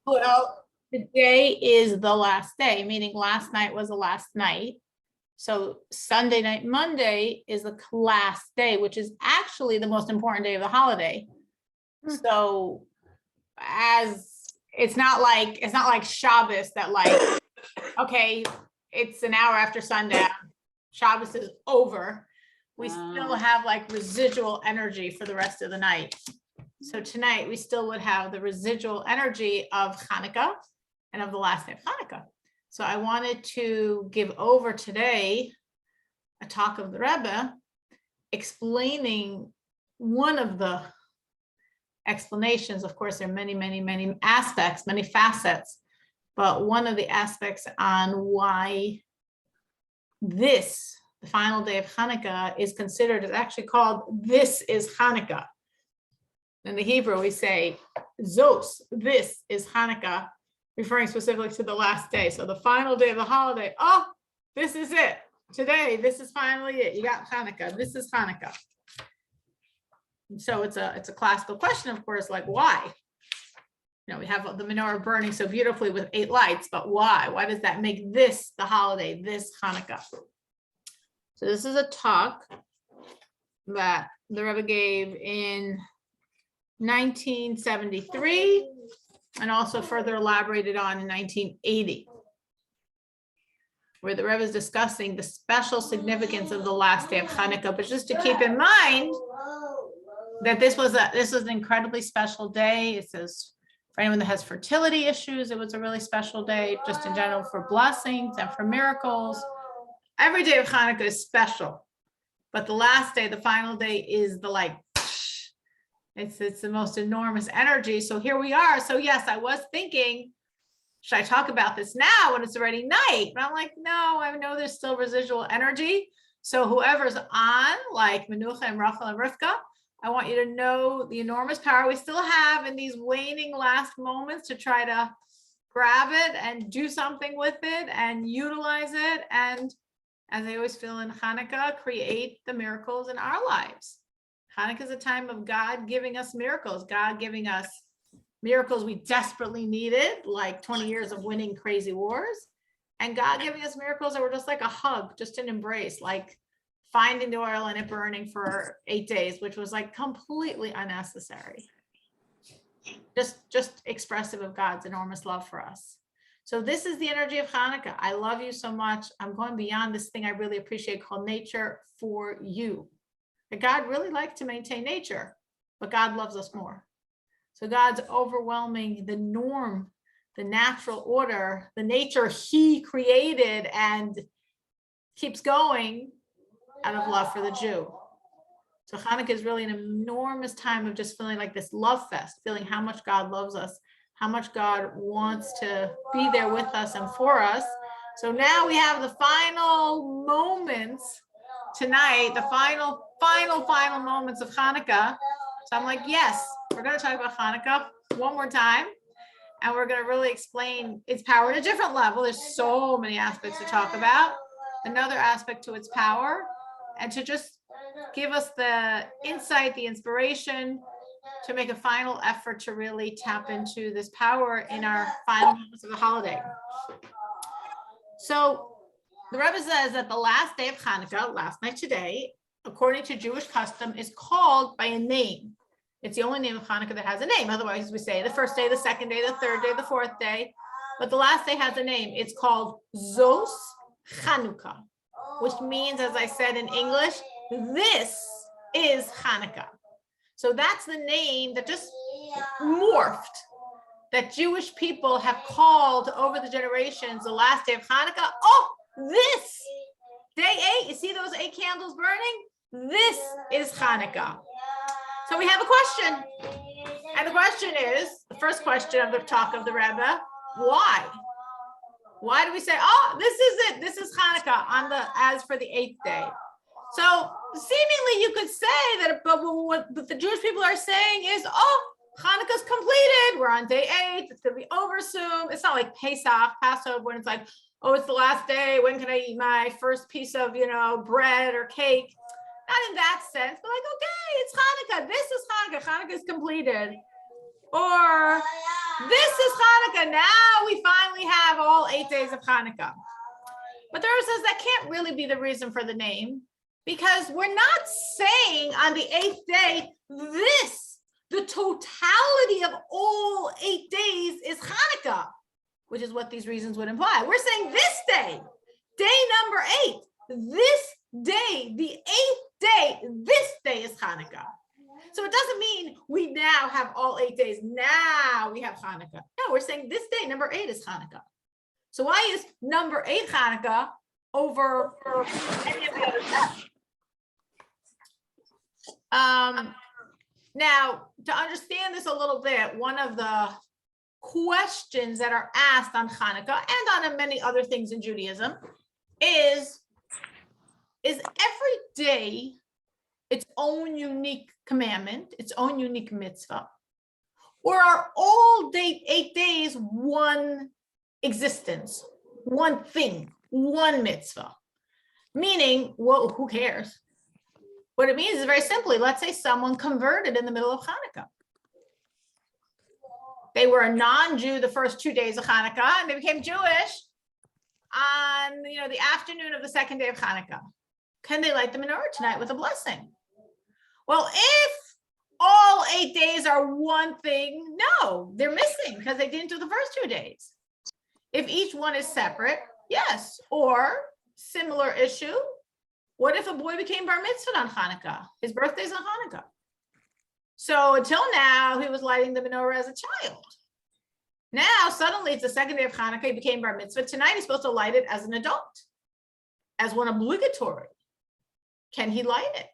Well, today is the last day, meaning last night was the last night. So Sunday night, Monday is the last day, which is actually the most important day of the holiday. So as it's not like Shabbos that like, okay, it's an hour after sundown, Shabbos is over. We still have like residual energy for the rest of the night. So tonight we still would have the residual energy of Hanukkah and of the last day of Hanukkah. So I wanted to give over today a talk of the Rebbe explaining one of the explanations. Of course, there are many, many, many aspects, many facets, but one of the aspects on why this, the final day of Hanukkah, is considered, is actually called, this is Hanukkah. In the Hebrew, we say, Zos, this is Hanukkah, referring specifically to the last day. So the final day of the holiday, oh, this is it. Today, this is finally it. You got Hanukkah. This is Hanukkah. And so it's a classical question, of course, like why? You know, we have the menorah burning so beautifully with 8 lights, but why? Why does that make this the holiday, this Hanukkah? So this is a talk that the Rebbe gave in 1973 and also further elaborated on in 1980, where the Rebbe is discussing the special significance of the last day of Hanukkah. But just to keep in mind that this was an incredibly special day. It says for anyone that has fertility issues, it was a really special day, just in general for blessings and for miracles. Every day of Hanukkah is special, but the last day, the final day, is the like, it's the most enormous energy. So here we are. So yes, I was thinking, should I talk about this now when it's already night? But I'm like, no, I know there's still residual energy. So whoever's on, like Menucha and Rachel and Rivka, I want you to know the enormous power we still have in these waning last moments to try to grab it and do something with it and utilize it. And as I always feel in Hanukkah, create the miracles in our lives. Hanukkah is a time of God giving us miracles, God giving us miracles we desperately needed, like 20 years of winning crazy wars, and God giving us miracles that were just like a hug, just an embrace, like finding the oil and it burning for 8 days, which was like completely unnecessary. Just expressive of God's enormous love for us. So this is the energy of Hanukkah. I love you so much. I'm going beyond this thing I really appreciate called nature for you. That God really likes to maintain nature, but God loves us more. So God's overwhelming the norm, the natural order, the nature he created and keeps going out of love for the Jew. So Hanukkah is really an enormous time of just feeling like this love fest, feeling how much God loves us, how much God wants to be there with us and for us. So now we have the final moments tonight, the final moments of Hanukkah. So I'm like, yes, we're going to talk about Hanukkah one more time. And we're going to really explain its power at a different level. There's so many aspects to talk about. Another aspect to its power, and to just give us the insight, the inspiration to make a final effort to really tap into this power in our final moments of the holiday. So the Rebbe says that the last day of Hanukkah, last night today, according to Jewish custom, is called by a name. It's the only name of Hanukkah that has a name. Otherwise, we say the first day, the second day, the third day, the fourth day. But the last day has a name. It's called Zos Chanuka, which means, as I said in English, this is Hanukkah. So that's the name that just morphed, that Jewish people have called over the generations the last day of Hanukkah. Oh, this day 8, you see those 8 candles burning? This is Hanukkah. So we have a question. And the question is, the first question of the talk of the Rebbe, why? Why do we say, oh, this is it, this is Hanukkah as for the 8th day? So seemingly you could say that, but what the Jewish people are saying is, oh, Hanukkah's completed. We're on day 8. It's going to be over soon. It's not like Passover, when it's like, oh, it's the last day. When can I eat my first piece of, bread or cake? Not in that sense, but like, okay, it's Hanukkah. This is Hanukkah. Hanukkah is completed. Or this is Hanukkah. Now we finally have all 8 days of Hanukkah. But the Rebbe says that can't really be the reason for the name, because we're not saying on the 8th day, the totality of all 8 days is Hanukkah, which is what these reasons would imply. We're saying this day number 8, this day, the 8th day, this day is Hanukkah. So it doesn't mean we now have all 8 days. Now we have Hanukkah. No, we're saying this day, number 8, is Hanukkah. So why is number 8 Hanukkah over any of the other stuff? Now, to understand this a little bit, one of the questions that are asked on Hanukkah and on many other things in Judaism is every day its own unique commandment, its own unique mitzvah, or are all 8 days one existence, one thing, one mitzvah? Meaning, well, who cares? What it means is very simply, let's say someone converted in the middle of Hanukkah. They were a non-Jew the first 2 days of Hanukkah, and they became Jewish on the afternoon of the second day of Hanukkah. Can they light the menorah tonight with a blessing? Well, if all 8 days are one thing, no, they're missing because they didn't do the first 2 days. If each one is separate, yes. Or similar issue, what if a boy became bar mitzvah on Hanukkah? His birthday's on Hanukkah. So until now, he was lighting the menorah as a child. Now, suddenly, it's the second day of Hanukkah, he became bar mitzvah. Tonight, he's supposed to light it as an adult, as one obligatory. Can he light it?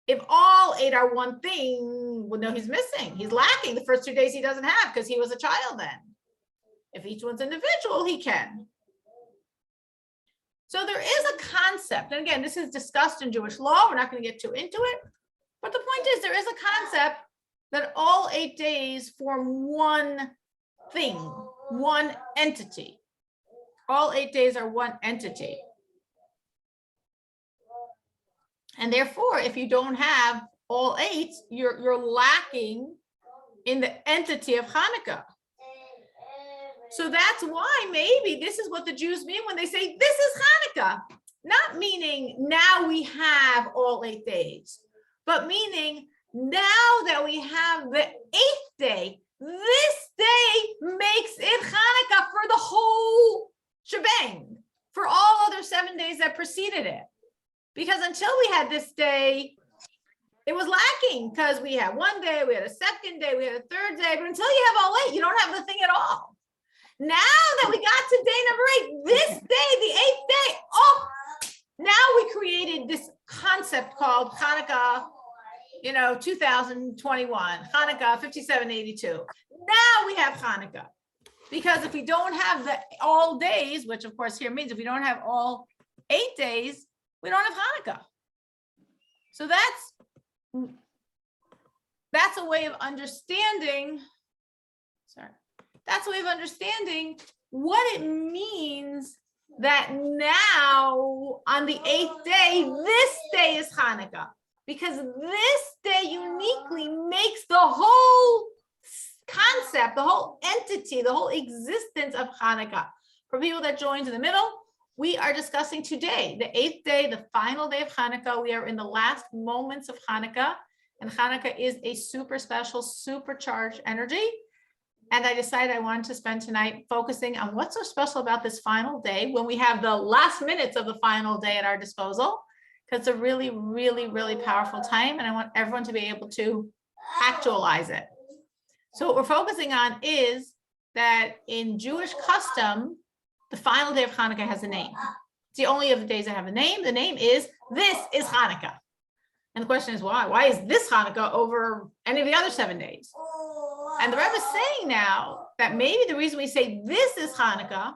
If all 8 are one thing, well, no, he's missing. He's lacking. The first 2 days he doesn't have because he was a child then. If each one's individual, he can. So there is a concept, and again, this is discussed in Jewish law. We're not going to get too into it. But the point is, there is a concept that all 8 days form one thing, one entity. All 8 days are one entity. And therefore, if you don't have all 8, you're lacking in the entity of Hanukkah. So that's why maybe this is what the Jews mean when they say this is Hanukkah. Not meaning now we have all 8 days, but meaning now that we have the 8th day, this day makes it Hanukkah for the whole shebang, for all other 7 days that preceded it. Because until we had this day, it was lacking because we had 1 day, we had a second day, we had a third day, but until you have all 8, you don't have the thing at all. Now that we got to day number 8, this day, the 8th day, now we created this concept called Hanukkah, 2021, Hanukkah 5782. Now we have Hanukkah. Because if we don't have the all days, which of course here means if we don't have all 8 days, we don't have Hanukkah. So that's a way of understanding, that's a way of understanding what it means that now on the 8th day, this day is Hanukkah. Because this day uniquely makes the whole concept, the whole entity, the whole existence of Hanukkah. For people that joined in the middle, we are discussing today, the 8th day, the final day of Hanukkah. We are in the last moments of Hanukkah, and Hanukkah is a super special, supercharged energy. And I decided I wanted to spend tonight focusing on what's so special about this final day when we have the last minutes of the final day at our disposal, because it's a really, really, really powerful time, and I want everyone to be able to actualize it. So what we're focusing on is that in Jewish custom, the final day of Hanukkah has a name. It's the only of the days that have a name. The name is, this is Hanukkah. And the question is why? Why is this Hanukkah over any of the other 7 days? And the Rebbe is saying now that maybe the reason we say this is Hanukkah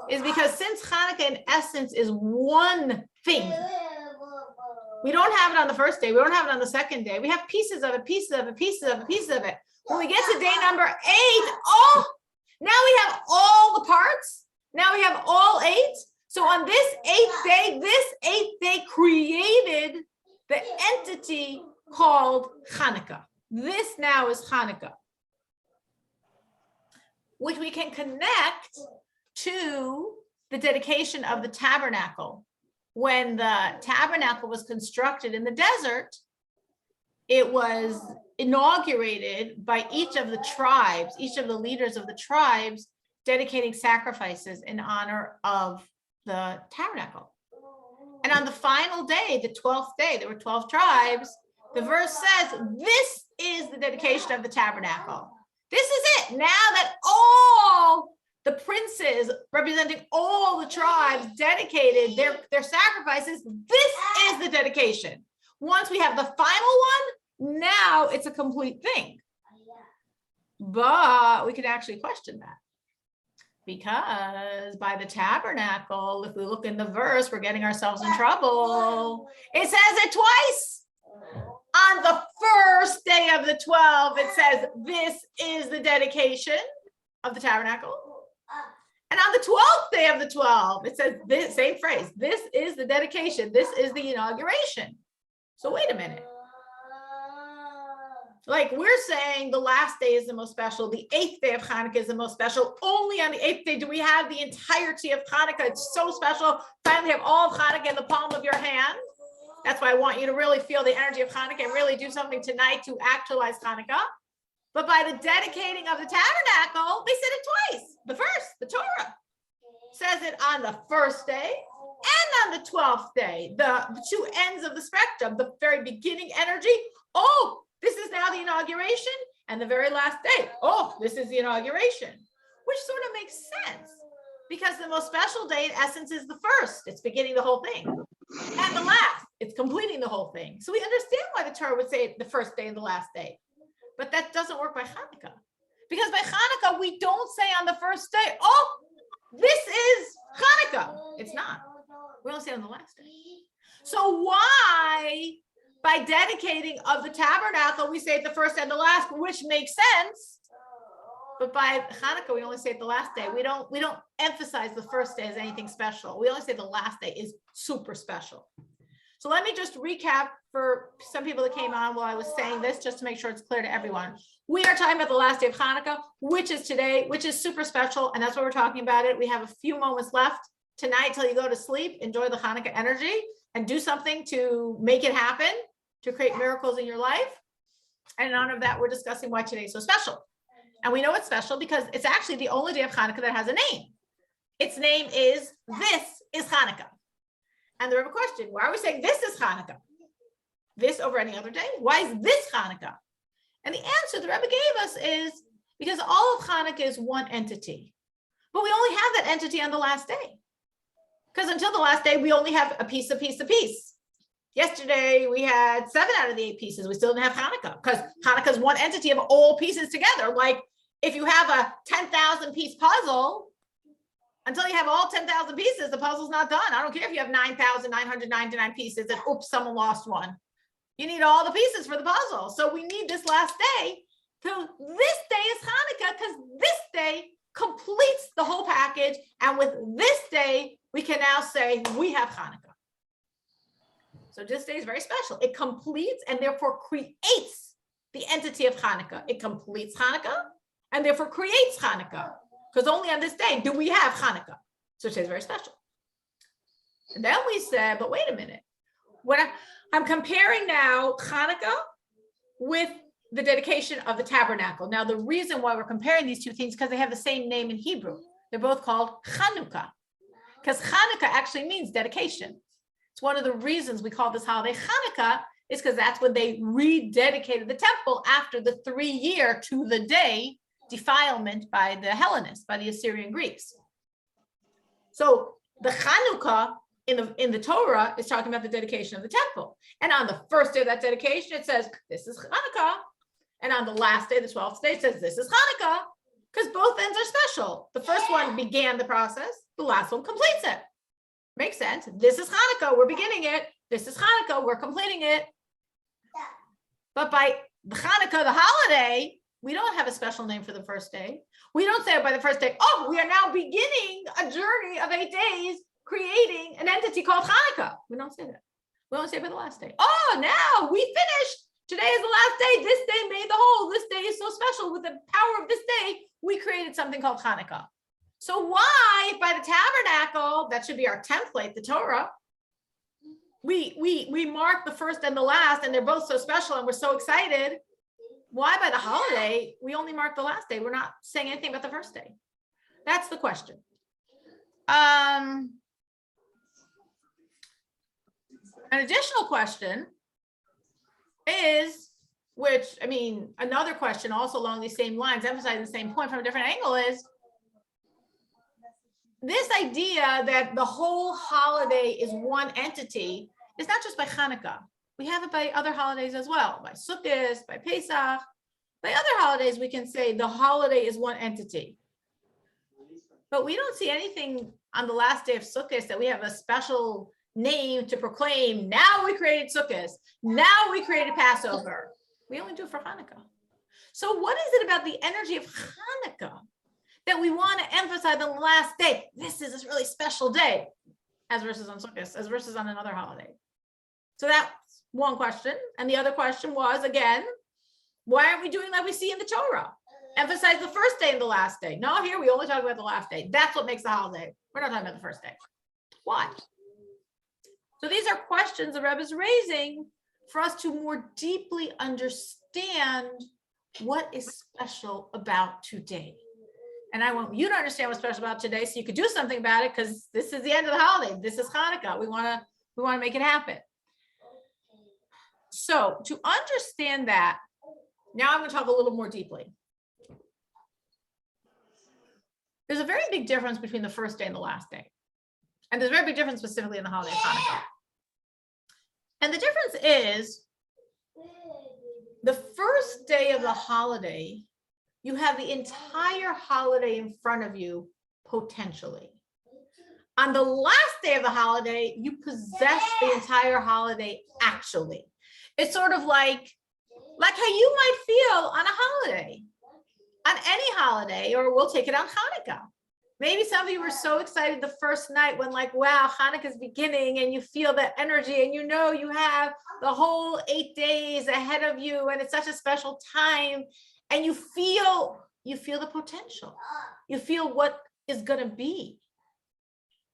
is because since Hanukkah in essence is one thing, we don't have it on the first day, we don't have it on the second day, we have pieces of it, pieces of it, pieces of it, pieces of it. When we get to day number 8, now we have all the parts, now we have all 8. So on this 8th day created the entity called Hanukkah. This now is Hanukkah. which we can connect to the dedication of the tabernacle. When the tabernacle was constructed in the desert, it was inaugurated by each of the tribes, each of the leaders of the tribes, dedicating sacrifices in honor of the tabernacle. And on the final day, the 12th day, there were 12 tribes. The verse says, this is the dedication of the tabernacle. This is it. Now that all the princes representing all the tribes dedicated their sacrifices, this is the dedication. Once we have the final one, now it's a complete thing. But we could actually question that. Because by the tabernacle, if we look in the verse, we're getting ourselves in trouble. It says it twice. On the first day of the 12, it says, this is the dedication of the tabernacle. And on the 12th day of the 12, it says this same phrase, this is the dedication, this is the inauguration. So wait a minute. Like we're saying the last day is the most special, the 8th day of Hanukkah is the most special. Only on the 8th day do we have the entirety of Hanukkah. It's so special. Finally have all of Hanukkah in the palm of your hand. That's why I want you to really feel the energy of Hanukkah and really do something tonight to actualize Hanukkah. But by the dedicating of the tabernacle, they said it twice. The first, the Torah says it on the first day and on the 12th day, the two ends of the spectrum, the very beginning energy. Oh, this is now the inauguration, and the very last day. Oh, this is the inauguration, which sort of makes sense because the most special day in essence is the first. It's beginning the whole thing. And the last, it's completing the whole thing. So we understand why the Torah would say the first day and the last day. But that doesn't work by Hanukkah. Because by Hanukkah, we don't say on the first day, oh, this is Hanukkah. It's not. We don't say on the last day. So why, by dedicating of the tabernacle, we say it the first and the last, which makes sense. But by Hanukkah, we only say it the last day. We don't emphasize the first day as anything special. We only say the last day is super special. So let me just recap for some people that came on while I was saying this, just to make sure it's clear to everyone. We are talking about the last day of Hanukkah, which is today, which is super special. And that's what we're talking about it. We have a few moments left tonight till you go to sleep. Enjoy the Hanukkah energy and do something to make it happen, to create miracles in your life. And in honor of that, we're discussing why today is so special. And we know it's special because it's actually the only day of Hanukkah that has a name. Its name is, this is Hanukkah. And the Rebbe question, why are we saying this is Hanukkah? This over any other day? Why is this Hanukkah? And the answer the Rebbe gave us is because all of Hanukkah is one entity. But we only have that entity on the last day. Because until the last day, we only have a piece. Yesterday, we had 7 out of the 8 pieces. We still didn't have Hanukkah because Hanukkah is one entity of all pieces together. Like if you have a 10,000 piece puzzle, until you have all 10,000 pieces, the puzzle's not done. I don't care if you have 9,999 pieces and oops, someone lost one. You need all the pieces for the puzzle. So we need this last day. So this day is Hanukkah because this day completes the whole package. And with this day, we can now say we have Hanukkah. So this day is very special. It completes and therefore creates the entity of Hanukkah. It completes Hanukkah and therefore creates Hanukkah. Because only on this day do we have Hanukkah. So today is very special. And then we said, but wait a minute. When I'm comparing now Hanukkah with the dedication of the tabernacle. Now, the reason why we're comparing these two things is because they have the same name in Hebrew. They're both called Hanukkah. Because Hanukkah actually means dedication. It's one of the reasons we call this holiday Hanukkah is because that's when they rededicated the temple after the 3-year to the day defilement by the Hellenists, by the Assyrian Greeks. So the Hanukkah in the Torah is talking about the dedication of the temple. And on the first day of that dedication, it says, this is Hanukkah. And on the last day, the 12th day, it says, this is Hanukkah. Because both ends are special. The first one began the process. The last one completes it. Makes sense. This is Hanukkah. We're beginning it. This is Hanukkah. We're completing it. But by the Hanukkah, the holiday, we don't have a special name for the first day. We don't say by the first day, oh, we are now beginning a journey of 8 days, creating an entity called Hanukkah. We don't say that. We only say by the last day. Oh, now we finished Today is the last day. This day made the whole. This day is so special. With the power of this day, we created something called Hanukkah. So why, by the tabernacle, that should be our template, the Torah, we mark the first and the last, and they're both so special, and we're so excited. Why, by the holiday, we only mark the last day? We're not saying anything about the first day. That's the question. An additional question is, which, I mean, another question also along these same lines, emphasizing the same point from a different angle, is this idea that the whole holiday is one entity is not just by Hanukkah. We have it by other holidays as well, by Sukkot, by Pesach. By other holidays, we can say the holiday is one entity. But we don't see anything on the last day of Sukkot that we have a special name to proclaim. Now we created Sukkot. Now we created Passover. We only do it for Hanukkah. So what is it about the energy of Hanukkah that we want to emphasize on the last day? This is a really special day, as versus on Sukkot, as versus on another holiday. So that's one question. And the other question was, again, why aren't we doing like we see in the Torah? Emphasize the first day and the last day. No, here we only talk about the last day. That's what makes the holiday. We're not talking about the first day. Why? So these are questions the Rebbe is raising for us to more deeply understand what is special about today. And I want you to understand what's special about today so you could do something about it, because this is the end of the holiday. This is Hanukkah. We want to make it happen. So to understand that, now I'm going to talk a little more deeply. There's a very big difference between the first day and the last day. And there's a very big difference specifically in the holiday of Hanukkah. And the difference is the first day of the holiday, you have the entire holiday in front of you, potentially. On the last day of the holiday, you possess the entire holiday actually. It's sort of like how you might feel on a holiday, on any holiday, or we'll take it on Hanukkah. Maybe some of you were so excited the first night when, like, wow, Hanukkah's beginning, and you feel that energy, and you know you have the whole 8 days ahead of you, and it's such a special time, and you feel the potential. You feel what is going to be.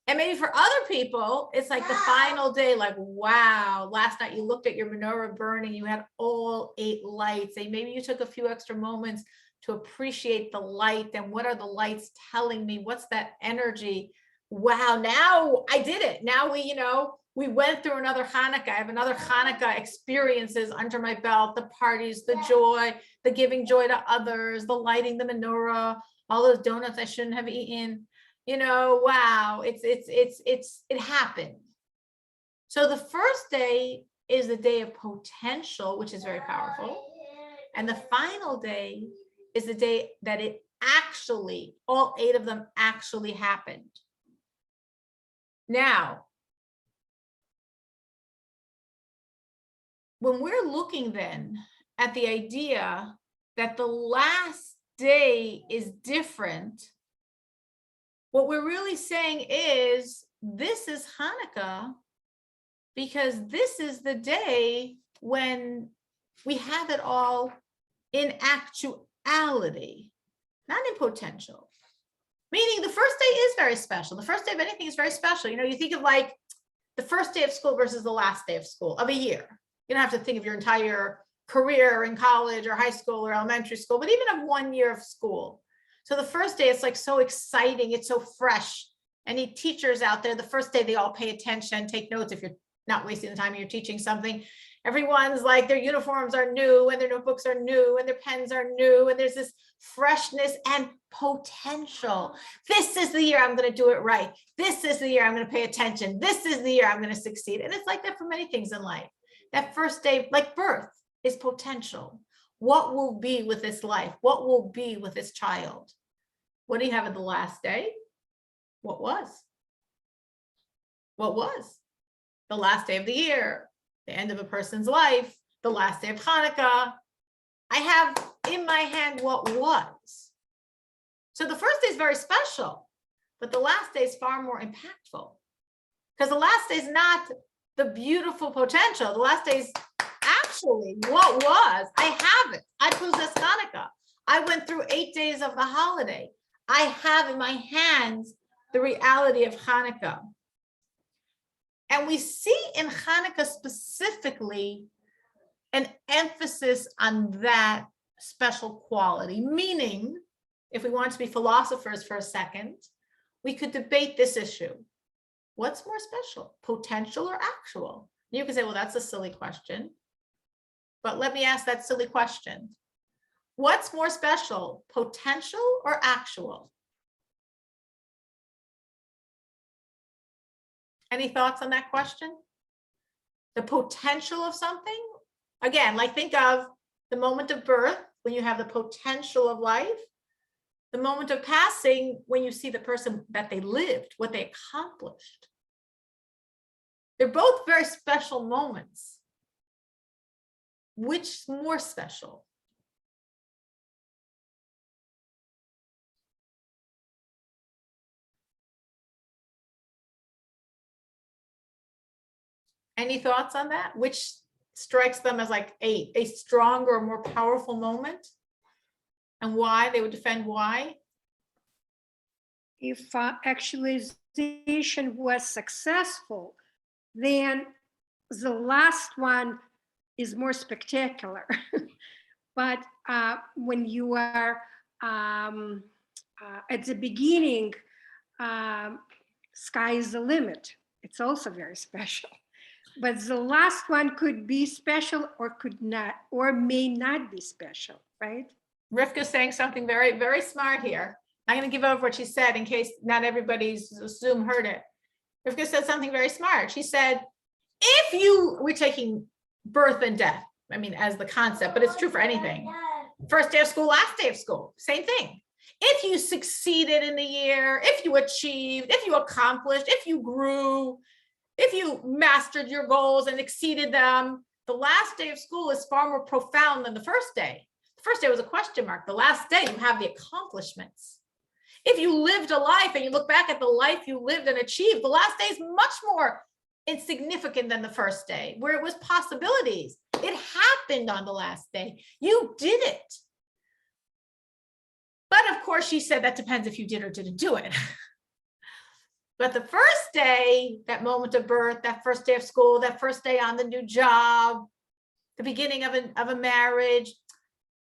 And maybe for other people, it's like the final day, like, wow, last night you looked at your menorah burning, you had all 8 lights, and maybe you took a few extra moments to appreciate the light, and what are the lights telling me? What's that energy? Wow, now I did it. Now we went through another Hanukkah. I have another Hanukkah experiences under my belt, the parties, the joy, the giving joy to others, the lighting the menorah, all those donuts I shouldn't have eaten. Wow, it happened. So the first day is the day of potential, which is very powerful. And the final day is the day that it actually, all 8 of them actually happened. Now, when we're looking then at the idea that the last day is different, what we're really saying is this is Hanukkah because this is the day when we have it all in actuality, not in potential. Meaning the first day is very special. The first day of anything is very special. You think of like the first day of school versus the last day of school of a year. You don't have to think of your entire career in college or high school or elementary school, but even of 1 year of school. So the first day, it's like so exciting. It's so fresh. Any teachers out there, the first day, they all pay attention, take notes if you're not wasting the time you're teaching something. Everyone's like, their uniforms are new and their notebooks are new and their pens are new. And there's this freshness and potential. This is the year I'm going to do it right. This is the year I'm going to pay attention. This is the year I'm going to succeed. And it's like that for many things in life. That first day, like birth, is potential. What will be with this life? What will be with this child? What do you have at the last day? What was? What was? The last day of the year, the end of a person's life, the last day of Hanukkah. I have in my hand what was. So the first day is very special, but the last day is far more impactful because the last day is not the beautiful potential. The last day is actually, what was? I have it. I possess Hanukkah. I went through 8 days of the holiday. I have in my hands the reality of Hanukkah. And we see in Hanukkah specifically an emphasis on that special quality, meaning, if we want to be philosophers for a second, we could debate this issue. What's more special, potential or actual? You can say, well, that's a silly question. But let me ask that silly question. What's more special, potential or actual? Any thoughts on that question? The potential of something? Again, like think of the moment of birth, when you have the potential of life, the moment of passing, when you see the person that they lived, what they accomplished. They're both very special moments. Which is more special? Any thoughts on that? Which strikes them as like a stronger, more powerful moment? And why? They would defend why? If actualization was successful, then the last one is more spectacular. But when you are at the beginning, sky is the limit. It's also very special. But the last one could be special or could not, or may not be special, right? Rivka's saying something very, very smart here. I'm going to give over what she said in case not everybody's Zoom heard it. Rivka said something very smart. She said, we're taking birth and death, I mean, as the concept, but it's true for anything. First day of school, last day of school, same thing. If you succeeded in the year, if you achieved, if you accomplished, if you grew, if you mastered your goals and exceeded them, the last day of school is far more profound than the first day. The first day was a question mark. The last day, you have the accomplishments. If you lived a life and you look back at the life you lived and achieved, the last day is much more insignificant than the first day, where it was possibilities. It happened on the last day. You did it. But of course, she said that depends if you did or didn't do it. But the first day, that moment of birth, that first day of school, that first day on the new job, the beginning of a marriage,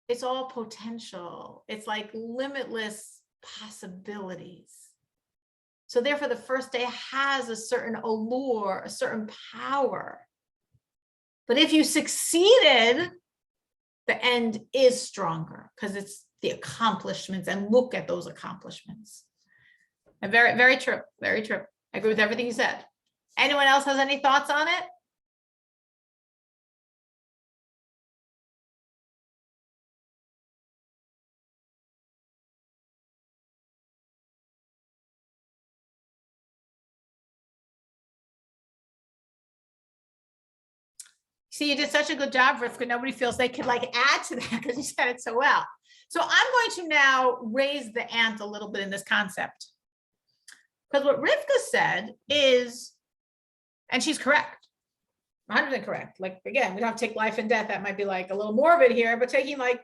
it's all potential. It's like limitless possibilities. So therefore, the first day has a certain allure, a certain power. But if you succeeded, the end is stronger because it's the accomplishments, and look at those accomplishments. And very, very true. Very true. I agree with everything you said. Anyone else has any thoughts on it? See, you did such a good job, Rivka. Nobody feels they could like add to that because you said it so well. So I'm going to now raise the ante a little bit in this concept. Because what Rivka said is, and she's correct, 100% correct. Like, again, we don't have to take life and death. That might be like a little morbid here, but taking like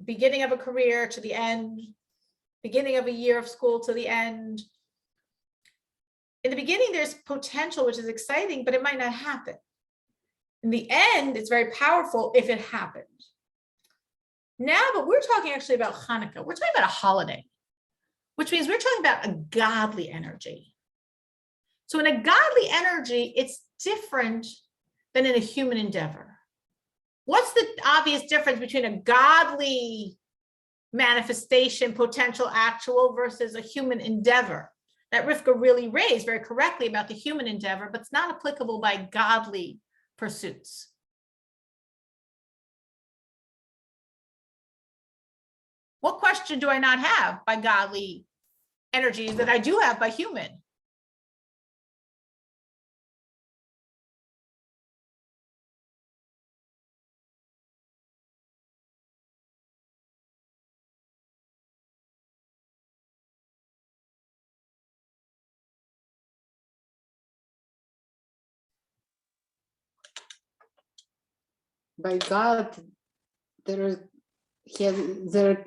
beginning of a career to the end, beginning of a year of school to the end. In the beginning, there's potential, which is exciting, but it might not happen. In the end, it's very powerful if it happened. Now, but we're talking actually about Hanukkah. We're talking about a holiday, which means we're talking about a godly energy. So in a godly energy, it's different than in a human endeavor. What's the obvious difference between a godly manifestation, potential, actual, versus a human endeavor? That Rivka really raised very correctly about the human endeavor, but it's not applicable by godly pursuits. What question do I not have by godly energies that I do have by human? by God, there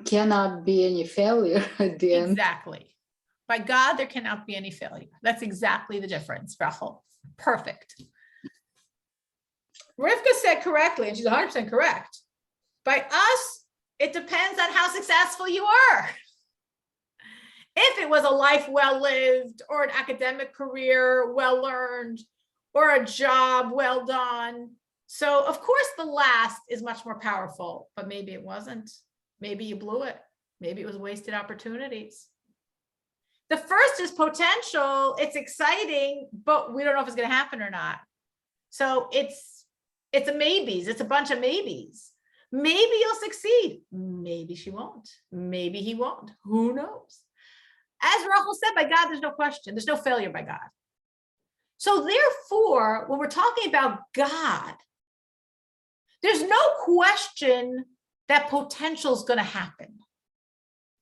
cannot be any failure at the end. Exactly. By God, there cannot be any failure. That's exactly the difference, Rachel. Perfect. Rivka said correctly, and she's 100% correct. By us, it depends on how successful you are. If it was a life well lived, or an academic career well learned, or a job well done. So of course the last is much more powerful, but maybe it wasn't. Maybe you blew it. Maybe it was wasted opportunities. The first is potential. It's exciting, but we don't know if it's going to happen or not. So it's a maybes. It's a bunch of maybes. Maybe you'll succeed. Maybe she won't. Maybe he won't. Who knows? As Rachel said, by God, there's no question. There's no failure by God. So therefore, when we're talking about God, there's no question that potential is going to happen.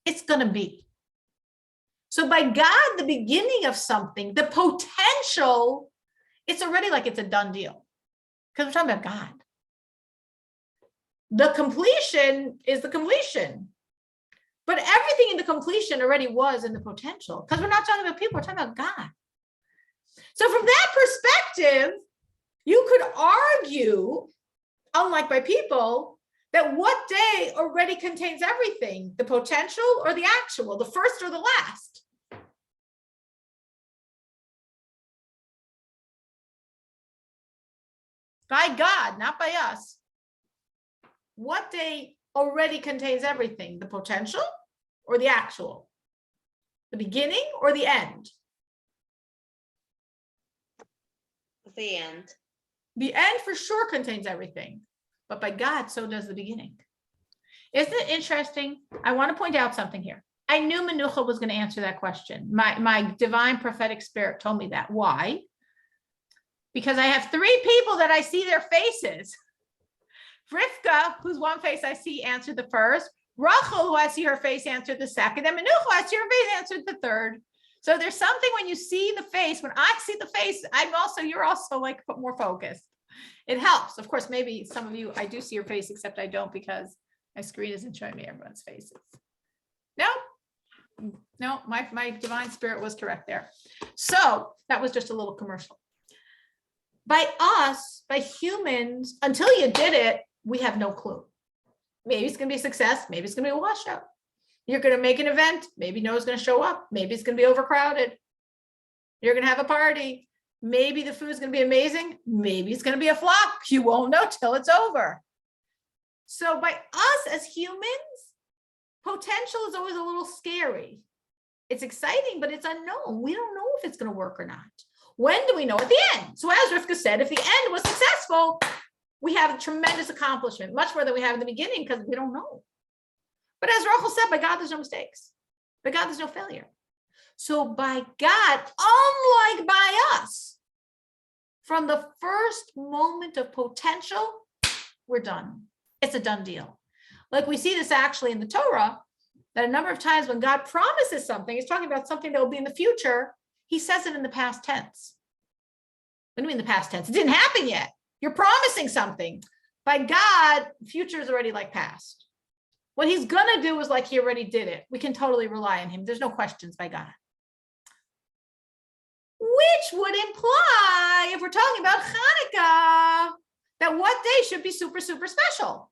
It's going to be. So by God, the beginning of something, the potential, it's already like it's a done deal. Because we're talking about God. The completion is the completion. But everything in the completion already was in the potential. Because we're not talking about people, we're talking about God. So from that perspective, you could argue, unlike by people, that what day already contains everything, the potential or the actual, the first or the last. By God, not by us. What day already contains everything, the potential or the actual, the beginning or the end? The end. The end for sure contains everything, but by God, so does the beginning. Isn't it interesting? I want to point out something here. I knew Menucha was going to answer that question. My divine prophetic spirit told me that. Why? Because I have three people that I see their faces. Rivka, whose one face I see, answered the first. Rachel, who I see her face, answered the second. And Menucha, who I see her face, answered the third. So there's something when you see the face, when I see the face, you're also like more focused. It helps. Of course, maybe some of you, I do see your face, except I don't because my screen isn't showing me everyone's faces. No, my divine spirit was correct there. So that was just a little commercial. By us, by humans, until you did it, we have no clue. Maybe it's going to be a success. Maybe it's going to be a washout. You're going to make an event. Maybe no one's going to show up. Maybe it's going to be overcrowded. You're going to have a party. Maybe the food is going to be amazing. Maybe it's going to be a flop. You won't know till it's over. So by us as humans, potential is always a little scary. It's exciting, but it's unknown. We don't know if it's going to work or not. When do we know? At the end. So as Rivka said, if the end was successful, we have a tremendous accomplishment, much more than we have in the beginning because we don't know. But as Rachel said, by God, there's no mistakes. By God, there's no failure. So by God, unlike by us, from the first moment of potential, we're done. It's a done deal. Like we see this actually in the Torah, that a number of times when God promises something, he's talking about something that will be in the future, he says it in the past tense. What do you mean the past tense? It didn't happen yet. You're promising something. By God, future is already like past. What he's going to do is like he already did it. We can totally rely on him. There's no questions by God. Which would imply, if we're talking about Hanukkah, that what day should be super, super special?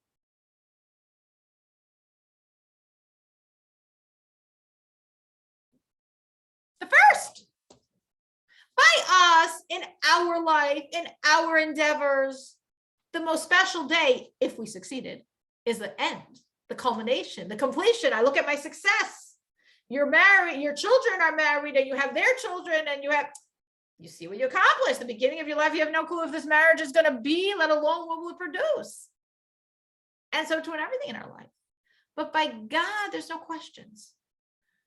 The first. By us, in our life, in our endeavors, the most special day, if we succeeded, is the end, the culmination, the completion. I look at my success. You're married, your children are married, and you have their children, and you see what you accomplished. The beginning of your life, you have no clue if this marriage is going to be, let alone what will it produce. And so to everything in our life. But by God, there's no questions.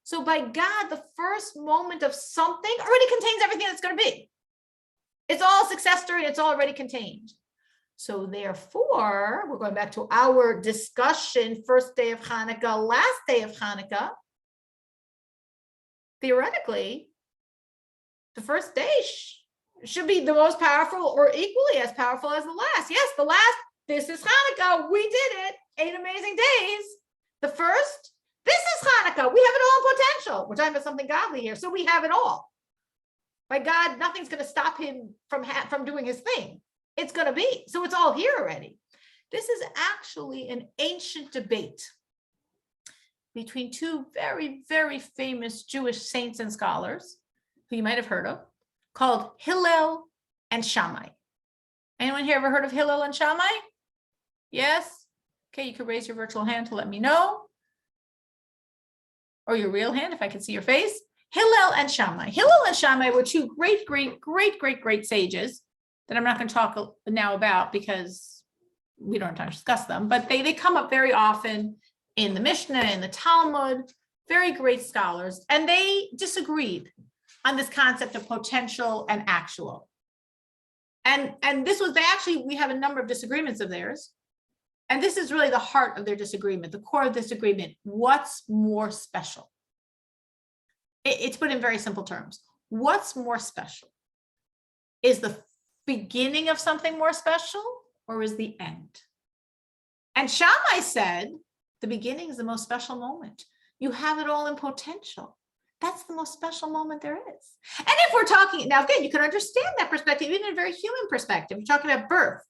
So by God, the first moment of something already contains everything that's going to be. It's all success story. It's already contained. So therefore, we're going back to our discussion, first day of Hanukkah, last day of Hanukkah. Theoretically, the first day should be the most powerful or equally as powerful as the last. Yes, the last this is Hanukkah. We did it. 8 amazing days. The first, this is Hanukkah. We have it all in potential. We're talking about something godly here. So we have it all. By God, nothing's going to stop him from doing his thing. It's going to be. So it's all here already. This is actually an ancient debate between two very, very famous Jewish saints and scholars who you might have heard of, called Hillel and Sharma. Anyone here ever heard of Hillel and Sharma? Yes? Okay, you could raise your virtual hand to let me know. Or your real hand, if I can see your face. Hillel and Sharma. Hillel and Sharma were two great sages that I'm not going to talk now about because we don't have time to discuss them, but they come up very often in the Mishnah, in the Talmud, very great scholars, and they disagreed on this concept of potential and actual. And this was, we have a number of disagreements of theirs, and this is really the heart of their disagreement, the core of disagreement. What's more special? It's put in very simple terms. What's more special? Is the beginning of something more special, or is the end? And Shammai said, the beginning is the most special moment. You have it all in potential. That's the most special moment there is. And if we're talking, now again, you can understand that perspective, even in a very human perspective. You're talking about birth.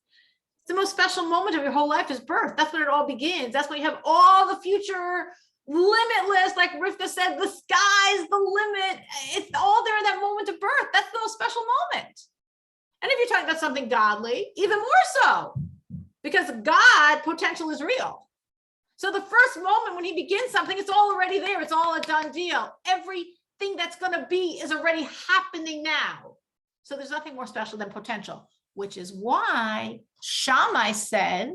The most special moment of your whole life is birth. That's when it all begins. That's when you have all the future limitless, like Rivka said, the sky's the limit. It's all there in that moment of birth. That's the most special moment. And if you're talking about something godly, even more so, because God potential is real. So the first moment when he begins something, it's all already there. It's all a done deal. Everything that's going to be is already happening now. So there's nothing more special than potential, which is why Shammai said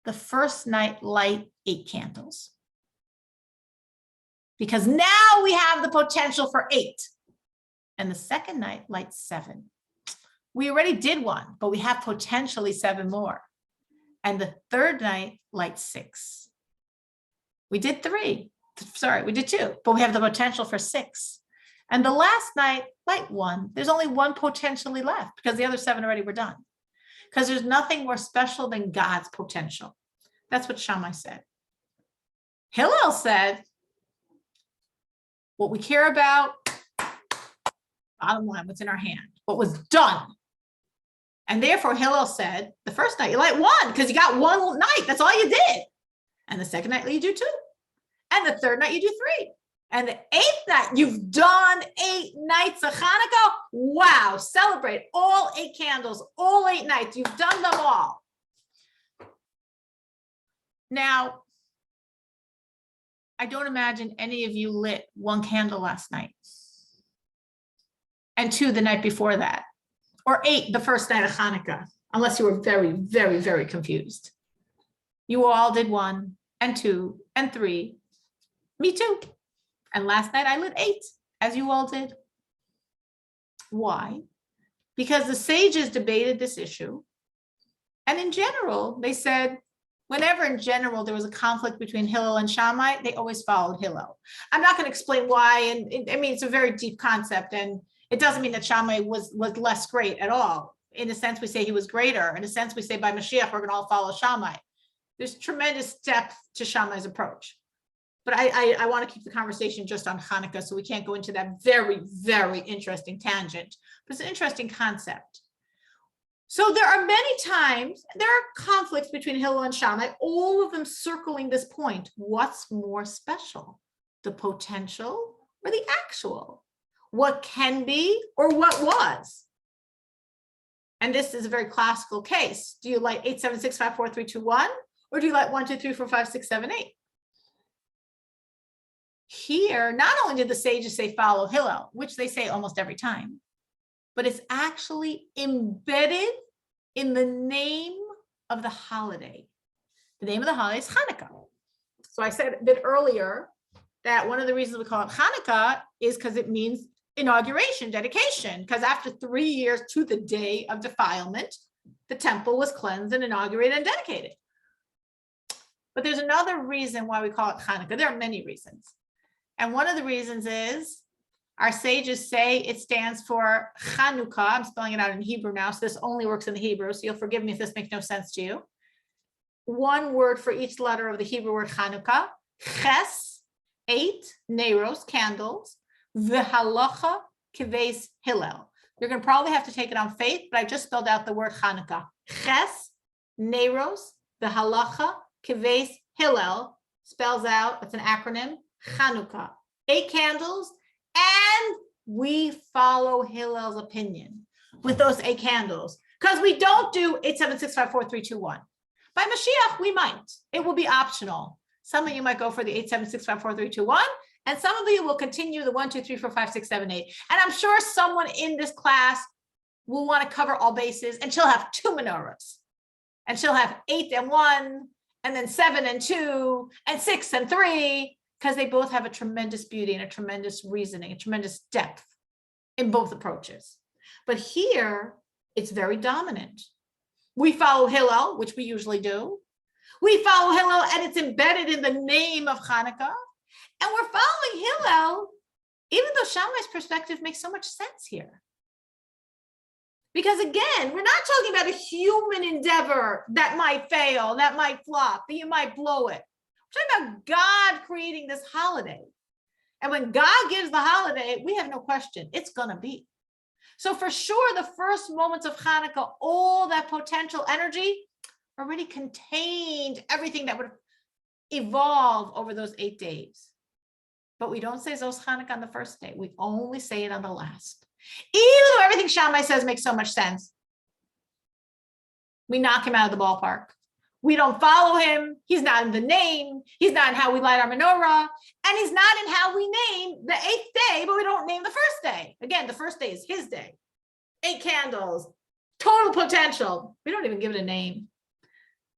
the first night light 8 candles. Because now we have the potential for 8. And the second night light 7. We already did 1, but we have potentially 7 more. And the third night light 6. We did 3. Sorry, we did 2, but we have the potential for 6. And the last night light 1. There's only 1 potentially left because the other 7 already were done. Because there's nothing more special than God's potential. That's what Shammai said. Hillel said, what we care about, bottom line, what's in our hand, what was done. And therefore Hillel said, the first night you light 1 because you got 1 night, that's all you did. And the second night you do 2. And the third night you do 3. And the 8th night, you've done 8 nights of Hanukkah. Wow, celebrate all 8 candles, all 8 nights, you've done them all. Now, I don't imagine any of you lit 1 candle last night and 2 the night before that, or 8 the first night of Hanukkah, unless you were very, very, very confused. You all did 1 and 2 and 3. Me too. And last night I lit 8, as you all did. Why? Because the sages debated this issue. And in general, they said, whenever in general there was a conflict between Hillel and Shammai, they always followed Hillel. I'm not going to explain why. And I mean, it's a very deep concept. And it doesn't mean that Shammai was less great at all. In a sense, we say he was greater. In a sense, we say by Mashiach, we're going to all follow Shammai. There's tremendous depth to Shammai's approach. But I want to keep the conversation just on Hanukkah, so we can't go into that very, very interesting tangent. But it's an interesting concept. So there are many times, there are conflicts between Hillel and Shammai, all of them circling this point. What's more special? The potential or the actual? What can be or what was? And this is a very classical case. Do you light 8, 7, 6, 5, 4, 3, 2, 1? Or do you light 1, 2, 3, 4, 5, 6, 7, 8? Here, not only did the sages say follow Hillel, which they say almost every time, but it's actually embedded in the name of the holiday. The name of the holiday is Hanukkah. So I said a bit earlier that one of the reasons we call it Hanukkah is because it means inauguration, dedication, because after 3 years to the day of defilement, the temple was cleansed and inaugurated and dedicated. But there's another reason why we call it Hanukkah. There are many reasons. And one of the reasons is our sages say it stands for Chanukah. I'm spelling it out in Hebrew now, so this only works in the Hebrew, so you'll forgive me if this makes no sense to you. one word for each letter of the Hebrew word Hanukkah. Ches, 8, Neros, candles. V'halacha, kives, Hillel. You're going to probably have to take it on faith, but I just spelled out the word Hanukkah. Ches, Neros, v'halacha, kives, Hillel. Spells out, it's an acronym, Hanukkah. 8 candles, and we follow Hillel's opinion with those 8 candles. Because we don't do 8, 7, 6, 5, 4, 3, 2, 1. By Mashiach, we might. It will be optional. Some of you might go for the 8, 7, 6, 5, 4, 3, 2, 1. And some of you will continue the 1, 2, 3, 4, 5, 6, 7, 8. And I'm sure someone in this class will want to cover all bases, and she'll have 2 menorahs. And she'll have 8 and 1, and then 7 and 2, and 6 and 3, because they both have a tremendous beauty and a tremendous reasoning, a tremendous depth in both approaches. But here, it's very dominant. We follow Hillel, which we usually do. We follow Hillel, and it's embedded in the name of Hanukkah. And we're following Hillel, even though Shammai's perspective makes so much sense here. Because again, we're not talking about a human endeavor that might fail, that might flop, that you might blow it. We're talking about God creating this holiday. And when God gives the holiday, we have no question, it's going to be. So for sure, the first moments of Hanukkah, all that potential energy already contained everything that would evolve over those 8 days. But we don't say Zos Hanukkah on the first day. We only say it on the last. Even though everything Shammai says makes so much sense, we knock him out of the ballpark. We don't follow him. He's not in the name. He's not in how we light our menorah. And he's not in how we name the 8th day, but we don't name the first day. Again, the first day is his day. 8 candles, total potential. We don't even give it a name.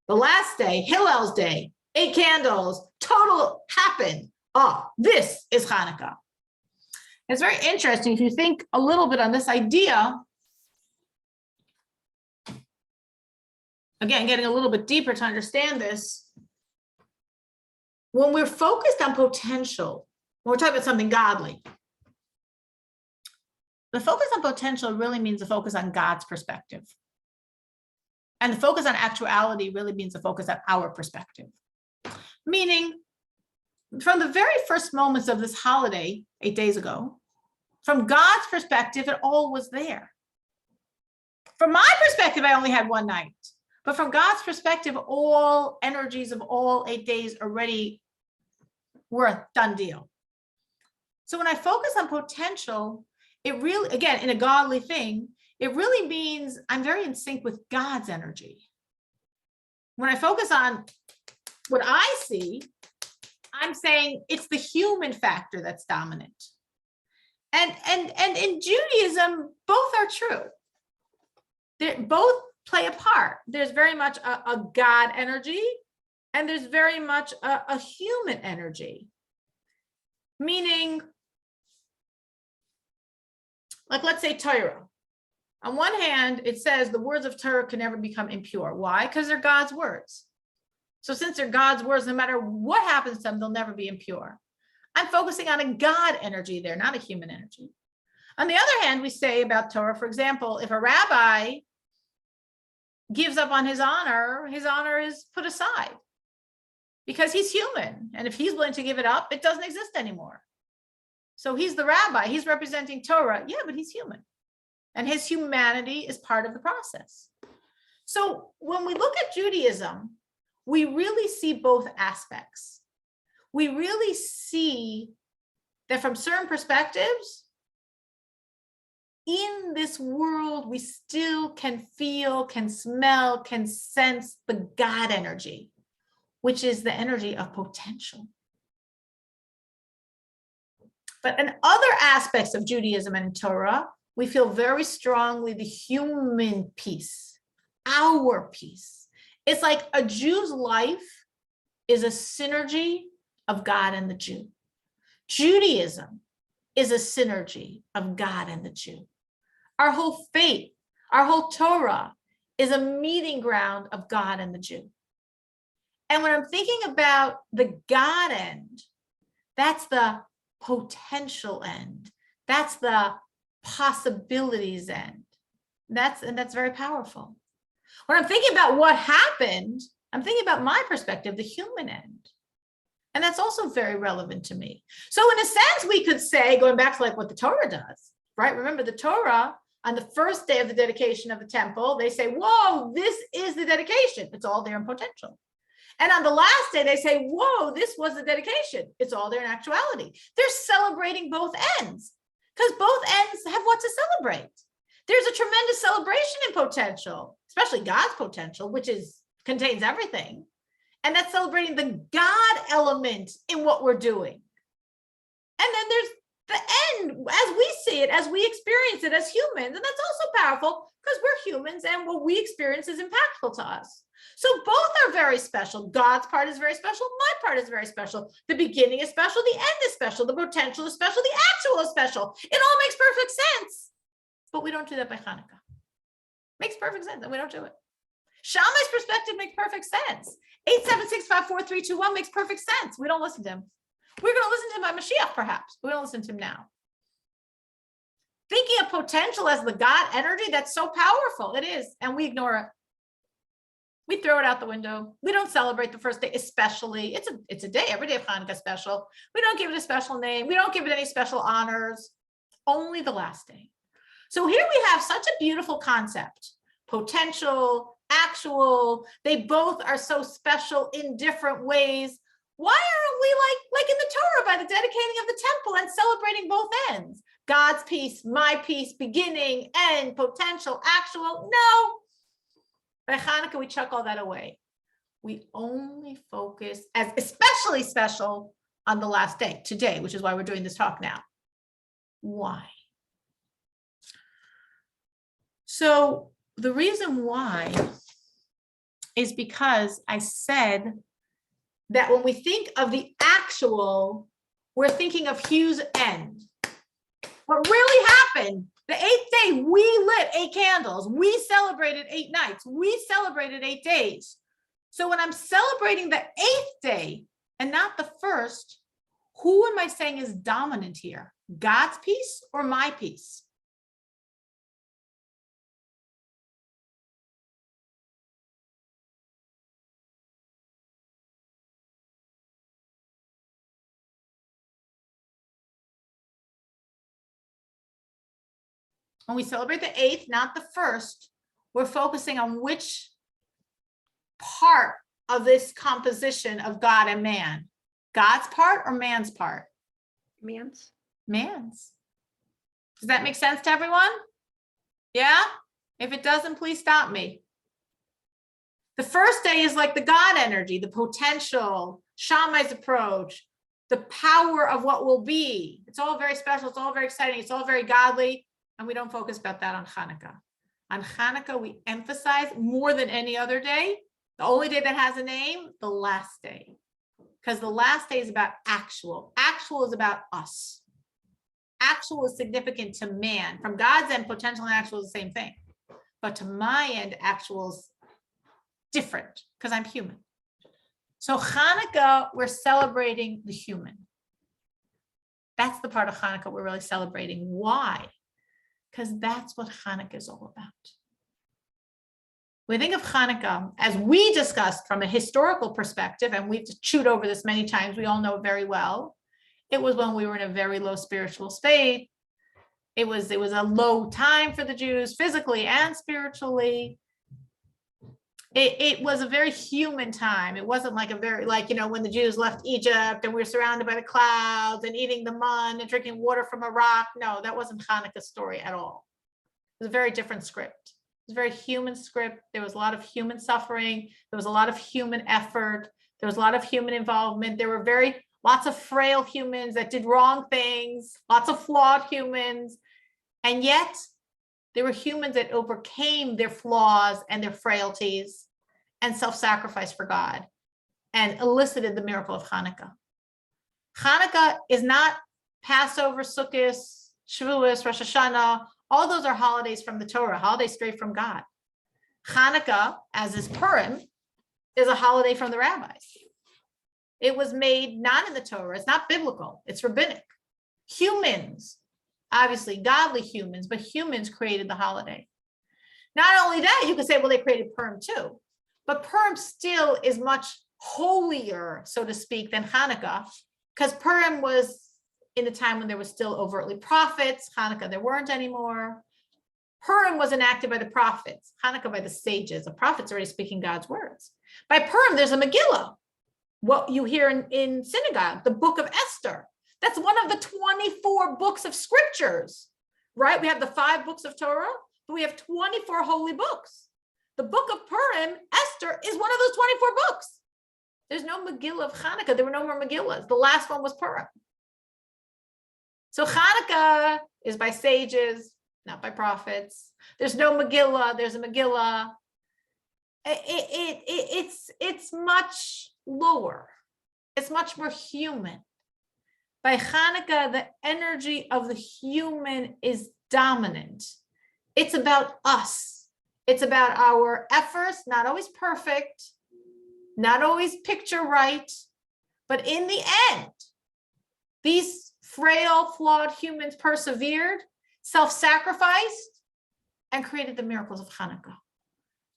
The last day, Hillel's day, 8 candles, total happened. Oh, this is Hanukkah. It's very interesting if you think a little bit on this idea. Again, getting a little bit deeper to understand this. When we're focused on potential, when we're talking about something godly, the focus on potential really means the focus on God's perspective. And the focus on actuality really means the focus on our perspective. Meaning, from the very first moments of this holiday, 8 days ago, from God's perspective, it all was there. From my perspective, I only had one night. But from God's perspective, all energies of all 8 days already were a done deal. So when I focus on potential, it really, again, in a godly thing, it really means I'm very in sync with God's energy. When I focus on what I see, I'm saying it's the human factor that's dominant. And in Judaism, both are true. They both play a part. There's very much a God energy, and there's very much a human energy. Meaning, like let's say Torah. On one hand, it says the words of Torah can never become impure. Why? Because they're God's words. So since they're God's words, no matter what happens to them, they'll never be impure. I'm focusing on a God energy there, not a human energy. On the other hand, we say about Torah, for example, if a rabbi gives up on his honor is put aside because he's human. And if he's willing to give it up, it doesn't exist anymore. So he's the rabbi, he's representing Torah. Yeah, but he's human. And his humanity is part of the process. So when we look at Judaism, we really see both aspects. We really see that from certain perspectives, in this world, we still can feel, can smell, can sense the God energy, which is the energy of potential. But in other aspects of Judaism and Torah, we feel very strongly the human piece, our piece. It's like a Jew's life is a synergy of God and the Jew. Judaism is a synergy of God and the Jew. Our whole faith, our whole Torah is a meeting ground of God and the Jew. And when I'm thinking about the God end, that's the potential end. That's the possibilities end. That's very powerful. When I'm thinking about what happened, I'm thinking about my perspective, the human end. And that's also very relevant to me. So in a sense, we could say, going back to like what the Torah does, right? Remember the Torah, on the first day of the dedication of the temple, they say, whoa, this is the dedication. It's all there in potential. And on the last day, they say, whoa, this was the dedication. It's all there in actuality. They're celebrating both ends because both ends have what to celebrate. There's a tremendous celebration in potential, especially God's potential, which contains everything. And that's celebrating the God element in what we're doing. And then there's the end as we see it, as we experience it as humans. And that's also powerful because we're humans and what we experience is impactful to us. So both are very special. God's part is very special. My part is very special. The beginning is special. The end is special. The potential is special. The actual is special. It all makes perfect sense. But we don't do that by Hanukkah. Makes perfect sense and we don't do it. Shammai's perspective makes perfect sense. 876543321 makes perfect sense. We don't listen to him. We're going to listen to him by Mashiach, perhaps. We don't listen to him now. Thinking of potential as the God energy, that's so powerful. It is. And we ignore it. We throw it out the window. We don't celebrate the first day, especially. It's a day, every day of Hanukkah special. We don't give it a special name. We don't give it any special honors. Only the last day. So here we have such a beautiful concept. Potential, actual, they both are so special in different ways. Why aren't we like in the Torah by the dedicating of the temple and celebrating both ends? God's piece, my piece, beginning, end, potential, actual. No. By Hanukkah, we chuck all that away. We only focus as especially special on the last day, today, which is why we're doing this talk now. Why? So the reason why is because I said that when we think of the actual, we're thinking of Hugh's end. What really happened, the 8th day, we lit 8 candles. We celebrated 8 nights. We celebrated 8 days. So when I'm celebrating the 8th day and not the first, who am I saying is dominant here? God's piece or my piece? When we celebrate the 8th, not the first, we're focusing on which part of this composition of God and man. God's part or man's part? Man's. Man's. Does that make sense to everyone? Yeah? If it doesn't, please stop me. The first day is like the God energy, the potential, Shammai's approach, the power of what will be. It's all very special. It's all very exciting. It's all very godly. And we don't focus about that on Hanukkah. On Hanukkah, we emphasize more than any other day, the only day that has a name, the last day. Because the last day is about actual. Actual is about us. Actual is significant to man. From God's end, potential and actual is the same thing. But to my end, actual is different because I'm human. So Hanukkah, we're celebrating the human. That's the part of Hanukkah we're really celebrating. Why? Because that's what Hanukkah is all about. We think of Hanukkah, as we discussed from a historical perspective, and we've chewed over this many times, we all know it very well. It was when we were in a very low spiritual state. It was a low time for the Jews, physically and spiritually. It was a very human time. It wasn't like when the Jews left Egypt and we were surrounded by the clouds and eating the mun and drinking water from a rock. No, that wasn't Hanukkah's story at all. It was a very different script. It was a very human script. There was a lot of human suffering. There was a lot of human effort. There was a lot of human involvement. There were lots of frail humans that did wrong things, lots of flawed humans. And yet there were humans that overcame their flaws and their frailties and self-sacrificed for God and elicited the miracle of Hanukkah. Hanukkah is not Passover, Sukkot, Shavuos, Rosh Hashanah. All those are holidays from the Torah, holidays straight from God. Hanukkah, as is Purim, is a holiday from the rabbis. It was made not in the Torah. It's not biblical. It's rabbinic. Humans, obviously godly humans, but humans created the holiday. Not only that, you could say, well, they created Purim too. But Purim still is much holier, so to speak, than Hanukkah, because Purim was in the time when there was still overtly prophets. Hanukkah, there weren't anymore. Purim was enacted by the prophets, Hanukkah by the sages. The prophets already speaking God's words. By Purim, there's a Megillah, what you hear in synagogue, the book of Esther. That's one of the 24 books of scriptures, right? We have the 5 books of Torah, but we have 24 holy books. The book of Purim, Esther, is one of those 24 books. There's no Megillah of Hanukkah. There were no more Megillahs. The last one was Purim. So Hanukkah is by sages, not by prophets. There's no Megillah. There's a Megillah. It's much lower. It's much more human. By Hanukkah, the energy of the human is dominant. It's about us. It's about our efforts, not always perfect, not always picture right, but in the end, these frail, flawed humans persevered, self-sacrificed, and created the miracles of Hanukkah.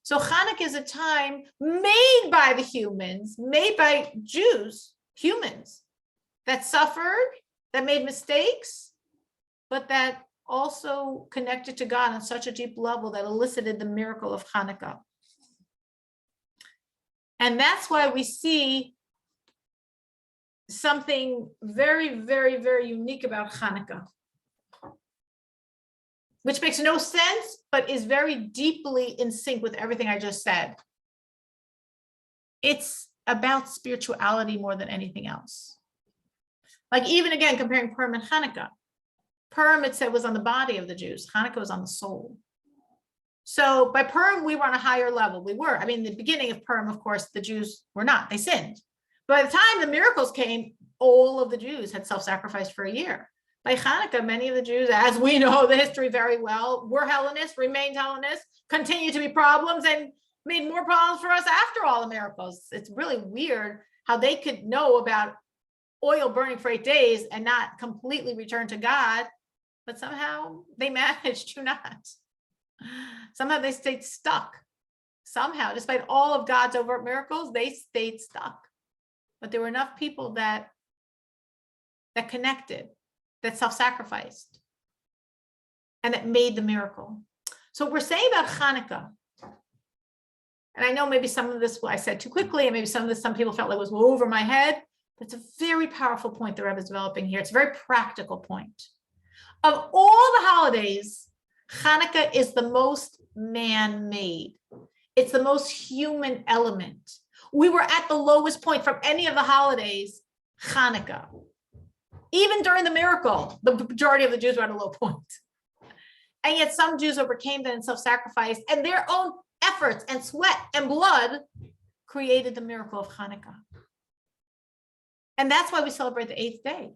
So Hanukkah is a time made by the humans, made by Jews, humans, that suffered, that made mistakes, but that also connected to God on such a deep level that elicited the miracle of Hanukkah. And that's why we see something very, very, very unique about Hanukkah, which makes no sense, but is very deeply in sync with everything I just said. It's about spirituality more than anything else. Like even again, comparing Purim and Hanukkah. Purim, it said, was on the body of the Jews. Hanukkah was on the soul. So by Purim, we were on a higher level. We were. I mean, the beginning of Purim, of course, the Jews were not. They sinned. By the time the miracles came, all of the Jews had self-sacrificed for a year. By Hanukkah, many of the Jews, as we know the history very well, were Hellenists, remained Hellenists, continued to be problems, and made more problems for us after all the miracles. It's really weird how they could know about oil burning for 8 days and not completely return to God, but somehow they managed to not. Somehow they stayed stuck. Somehow, despite all of God's overt miracles, they stayed stuck. But there were enough people that connected, that self-sacrificed, and that made the miracle. So what we're saying about Hanukkah, and I know maybe some of this I said too quickly, and maybe some people felt like it was over my head. That's a very powerful point the Rebbe is developing here. It's a very practical point. Of all the holidays, Hanukkah is the most man-made. It's the most human element. We were at the lowest point from any of the holidays, Hanukkah. Even during the miracle, the majority of the Jews were at a low point. And yet some Jews overcame that and self-sacrificed, and their own efforts and sweat and blood created the miracle of Hanukkah. And that's why we celebrate the 8th day.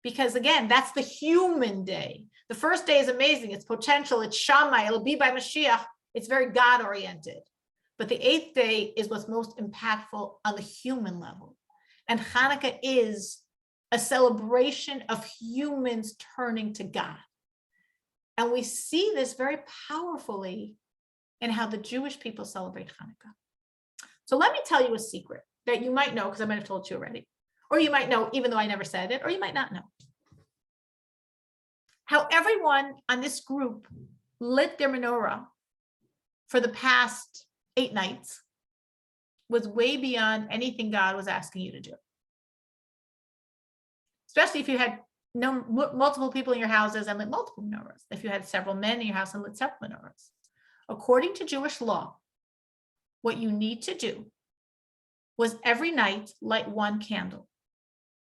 Because again, that's the human day. The first day is amazing. It's potential. It's Shammai. It'll be by Mashiach. It's very God-oriented. But the 8th day is what's most impactful on the human level. And Hanukkah is a celebration of humans turning to God. And we see this very powerfully in how the Jewish people celebrate Hanukkah. So let me tell you a secret that you might know, because I might have told you already. Or you might know, even though I never said it, or you might not know. How everyone on this group lit their menorah for the past 8 nights was way beyond anything God was asking you to do. Especially if you had multiple people in your houses and lit multiple menorahs. If you had several men in your house and lit several menorahs. According to Jewish law, what you need to do was every night light 1 candle.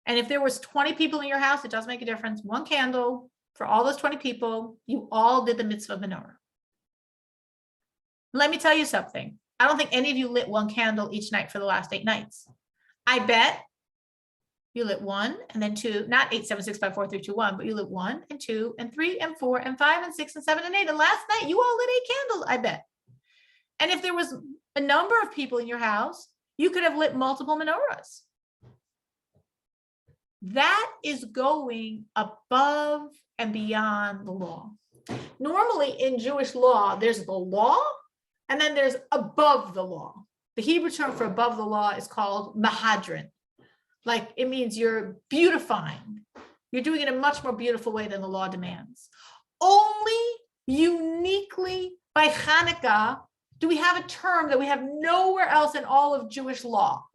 And if there was 20 people in your house, it doesn't make a difference. 1 candle for all those 20 people, you all did the mitzvah menorah. Let me tell you something. I don't think any of you lit 1 candle each night for the last 8 nights. I bet you lit 1 and then 2, not 8, 7, 6, 5, 4, 3, 2, 1, but you lit 1 and 2 and 3 and 4 and 5 and 6 and 7 and 8. And last night you all lit 8 candles, I bet. And if there was a number of people in your house, you could have lit multiple menorahs. That is going above and beyond the law. Normally in Jewish law, there's the law, and then there's above the law. The Hebrew term for above the law is called mahadrin. Like it means you're beautifying. You're doing it in a much more beautiful way than the law demands. Only uniquely by Hanukkah do we have a term that we have nowhere else in all of Jewish law.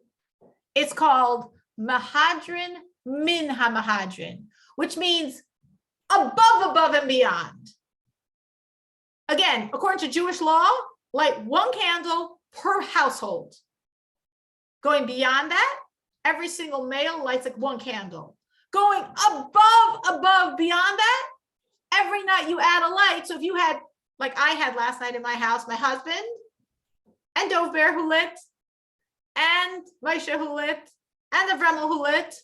It's called mahadrin min ha-mahadrin, which means above and beyond. Again, according to Jewish law, light one candle per household. Going beyond that, every single male lights like one candle. Going above, beyond that, every night you add a light. So if you had, like I had last night in my house, my husband and Dov Bear who lit, and Moshe who lit, and the Vremel who lit.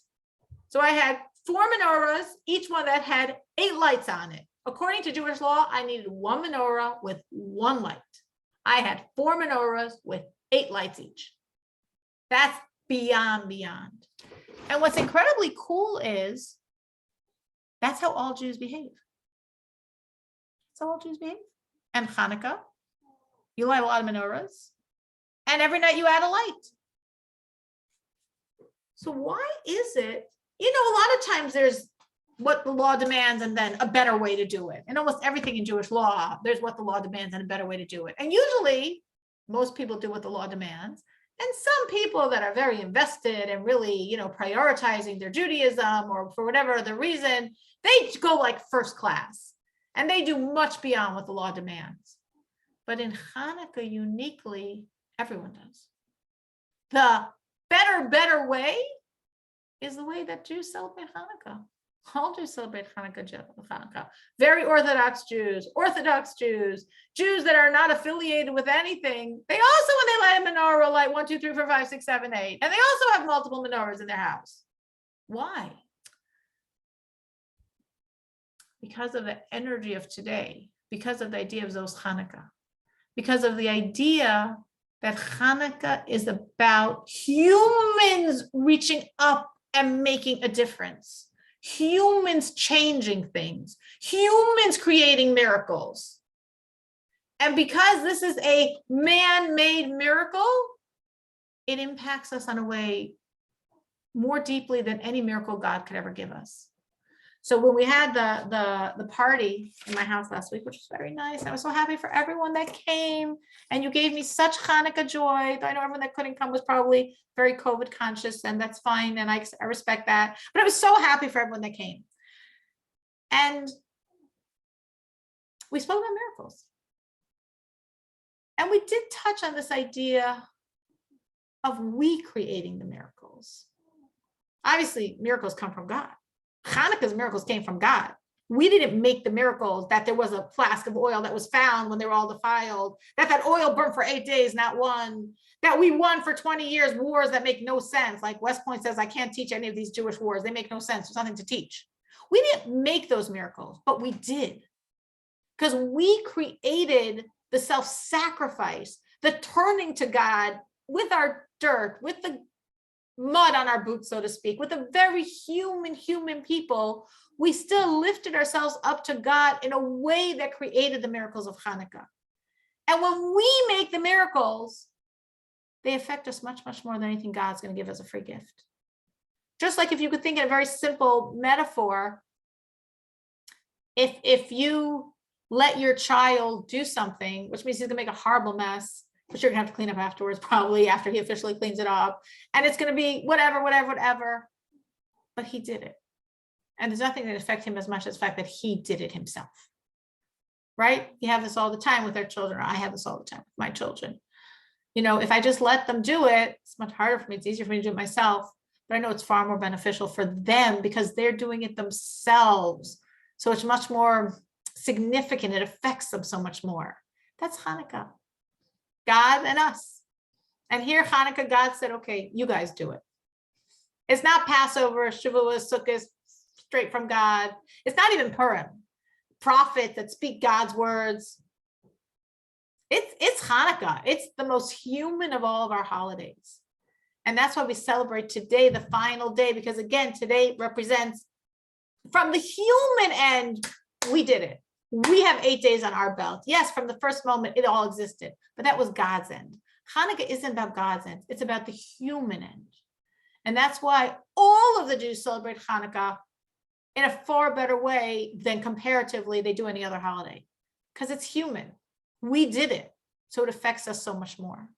So I had 4 menorahs, each one that had 8 lights on it. According to Jewish law, I needed 1 menorah with 1 light. I had 4 menorahs with 8 lights each. That's beyond. And what's incredibly cool is that's how all Jews behave. That's how all Jews behave. And Hanukkah, you light a lot of menorahs, and every night you add a light. So why is it, a lot of times there's what the law demands and then a better way to do it. And almost everything in Jewish law, there's what the law demands and a better way to do it. And usually most people do what the law demands. And some people that are very invested and really, prioritizing their Judaism or for whatever other reason, they go like first class and they do much beyond what the law demands. But in Hanukkah, uniquely, everyone does. The better way is the way that Jews celebrate Hanukkah. All Jews celebrate Hanukkah. Very Orthodox Jews, Jews that are not affiliated with anything. They also, when they light a menorah, light 1, 2, 3, 4, 5, 6, 7, 8. And they also have multiple menorahs in their house. Why? Because of the energy of today, because of the idea of Zos Hanukkah, because of the idea that Hanukkah is about humans reaching up and making a difference. Humans changing things, humans creating miracles. And because this is a man-made miracle, it impacts us in a way more deeply than any miracle God could ever give us. So when we had the party in my house last week, which was very nice, I was so happy for everyone that came, and you gave me such Hanukkah joy. I know everyone that couldn't come was probably very COVID conscious, and that's fine, and I respect that. But I was so happy for everyone that came. And we spoke about miracles. And we did touch on this idea of we creating the miracles. Obviously, miracles come from God. Hanukkah's miracles came from God. We didn't make the miracles that there was a flask of oil that was found when they were all defiled, that oil burnt for 8 days, not one, that we won for 20 years wars that make no sense. Like West Point says, I can't teach any of these Jewish wars. They make no sense. There's nothing to teach. We didn't make those miracles, but we did. Because we created the self-sacrifice, the turning to God with our dirt, with the mud on our boots, so to speak, with a very human people. We still lifted ourselves up to God in a way that created the miracles of Hanukkah. And when we make the miracles, they affect us much more than anything God's going to give as a free gift. Just like if you could think in a very simple metaphor, if you let your child do something, which means he's going to make a horrible mess, but you're going to have to clean up afterwards, probably after he officially cleans it up. And it's going to be whatever. But he did it. And there's nothing that affects him as much as the fact that he did it himself. Right? You have this all the time with our children. I have this all the time with my children. If I just let them do it, it's much harder for me. It's easier for me to do it myself. But I know it's far more beneficial for them because they're doing it themselves. So it's much more significant. It affects them so much more. That's Hanukkah. God and us. And here Hanukkah, God said, okay, you guys do it. It's not Passover, Shavuos, Sukkot, straight from God. It's not even Purim, prophets that speak God's words. It's Hanukkah. It's the most human of all of our holidays. And that's why we celebrate today, the final day, because again, today represents from the human end, we did it. We have 8 days on our belt. Yes, from the first moment, it all existed, but that was God's end. Hanukkah isn't about God's end, it's about the human end. And that's why all of the Jews celebrate Hanukkah in a far better way than comparatively they do any other holiday, because it's human. We did it, so it affects us so much more.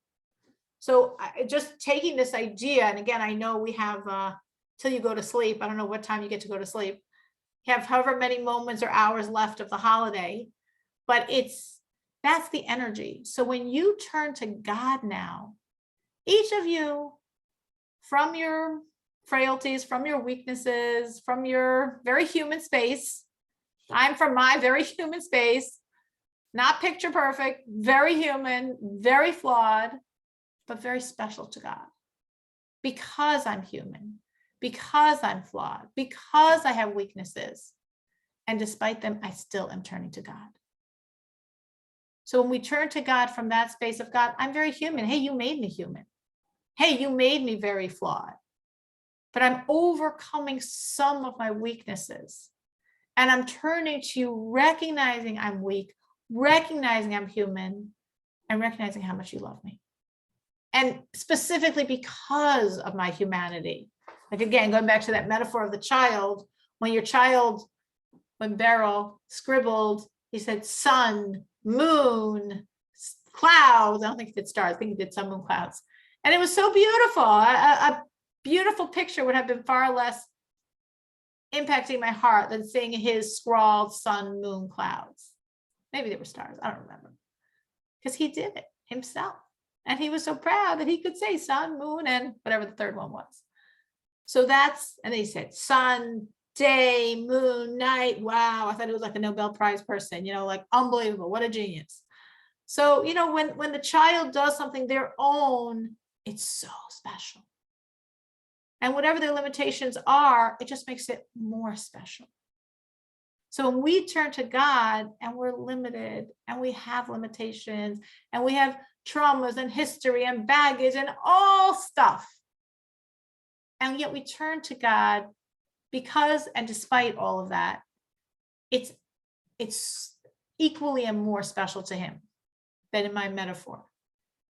So just taking this idea, and again, I know we have till you go to sleep. I don't know what time you get to go to sleep. You have however many moments or hours left of the holiday, but that's the energy. So when you turn to God now, each of you, from your frailties, from your weaknesses, from your very human space, I'm from my very human space, not picture perfect, very human, very flawed, but very special to God. Because I'm human, because I'm flawed, because I have weaknesses. And despite them, I still am turning to God. So when we turn to God from that space of God, I'm very human. Hey, you made me human. Hey, you made me very flawed. But I'm overcoming some of my weaknesses. And I'm turning to you, recognizing I'm weak, recognizing I'm human, and recognizing how much you love me. And specifically because of my humanity. Like again, going back to that metaphor of the child, when Beryl scribbled, he said sun, moon, clouds. I don't think he did stars, I think he did sun, moon, clouds. And it was so beautiful. A beautiful picture would have been far less impacting my heart than seeing his scrawled sun, moon, clouds. Maybe they were stars, I don't remember. Because he did it himself. And he was so proud that he could say sun, moon, and whatever the third one was. So and he said sun, day, moon, night. Wow, I thought it was like a Nobel Prize person, like unbelievable, what a genius. So, when the child does something their own, it's so special. And whatever their limitations are, it just makes it more special. So when we turn to God and we're limited and we have limitations and we have traumas and history and baggage and all stuff, and yet we turn to God because and despite all of that, it's equally and more special to him than in my metaphor.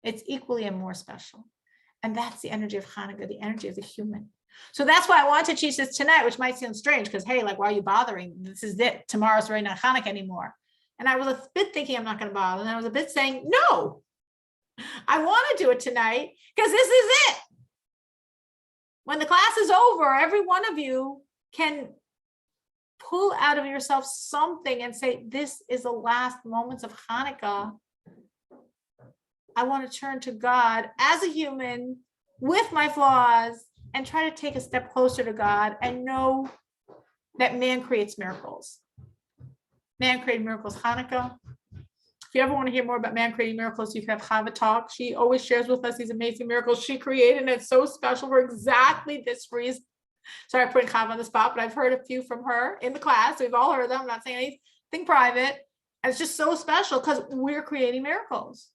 It's equally and more special. And that's the energy of Hanukkah, the energy of the human. So that's why I want to teach this tonight, which might seem strange because, hey, like, why are you bothering? This is it. Tomorrow's already not Hanukkah anymore. And I was a bit thinking I'm not going to bother. And I was a bit saying, no, I want to do it tonight because this is it. When the class is over, every one of you can pull out of yourself something and say, this is the last moments of Hanukkah. I want to turn to God as a human with my flaws and try to take a step closer to God and know that man creates miracles. Man created miracles, Hanukkah. If you ever want to hear more about man creating miracles, you can have Chava talk. She always shares with us these amazing miracles she created, and it's so special for exactly this reason. Sorry, I'm putting Chava on the spot, but I've heard a few from her in the class. We've all heard them. I'm not saying anything private. And it's just so special because we're creating miracles.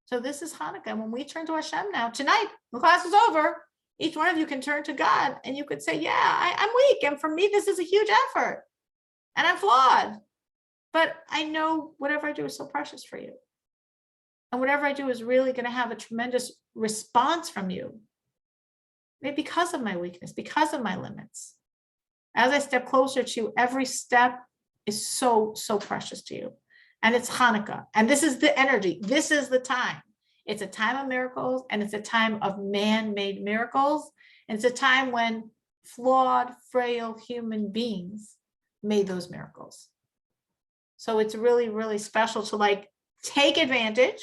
So this is Hanukkah. When we turn to Hashem now, tonight, the class is over, each one of you can turn to God and you could say, yeah, I'm weak. And for me, this is a huge effort and I'm flawed. But I know whatever I do is so precious for you. And whatever I do is really going to have a tremendous response from you. Maybe because of my weakness, because of my limits. As I step closer to you, every step is so, so precious to you. And it's Hanukkah. And this is the energy. This is the time. It's a time of miracles and it's a time of man-made miracles. And it's a time when flawed, frail human beings made those miracles. So it's really, really special to take advantage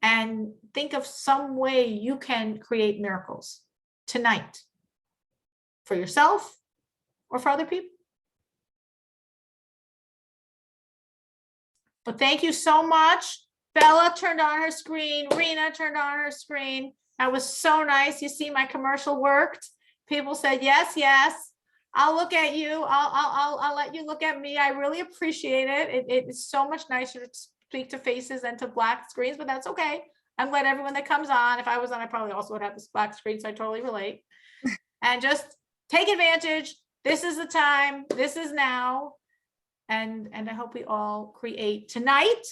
and think of some way you can create miracles tonight for yourself or for other people. But thank you so much. Bella turned on her screen. Rena turned on her screen. That was so nice. You see my commercial worked. People said, yes, yes. I'll look at you. I'll let you look at me. I really appreciate it. It's so much nicer to speak to faces than to black screens, but that's okay. I'm glad everyone that comes on. If I was on, I probably also would have this black screen, so I totally relate. And just take advantage. This is the time. This is now. And I hope we all create tonight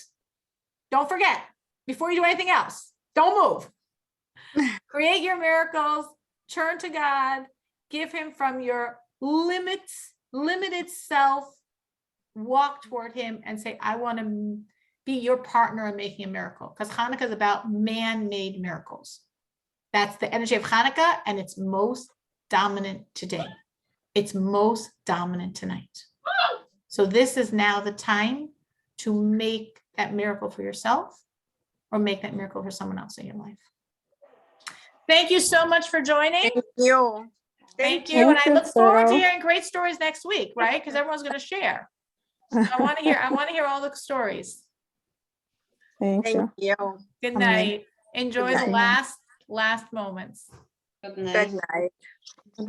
Don't forget, before you do anything else, don't move. Create your miracles, turn to God, give him from your limited self, walk toward him and say, I want to be your partner in making a miracle. Because Hanukkah is about man-made miracles. That's the energy of Hanukkah, and it's most dominant today. It's most dominant tonight. So this is now the time to make that miracle for yourself or make that miracle for someone else in your life. Thank you so much for joining. Thank you. Thank you. And I you, look forward to Sarah. hearing great stories next week, right? Because everyone's going to share. I want to hear all the stories. Thank Thank you. you. Good Amen. night. Enjoy the night. last moments. Good Good night. night. Good night.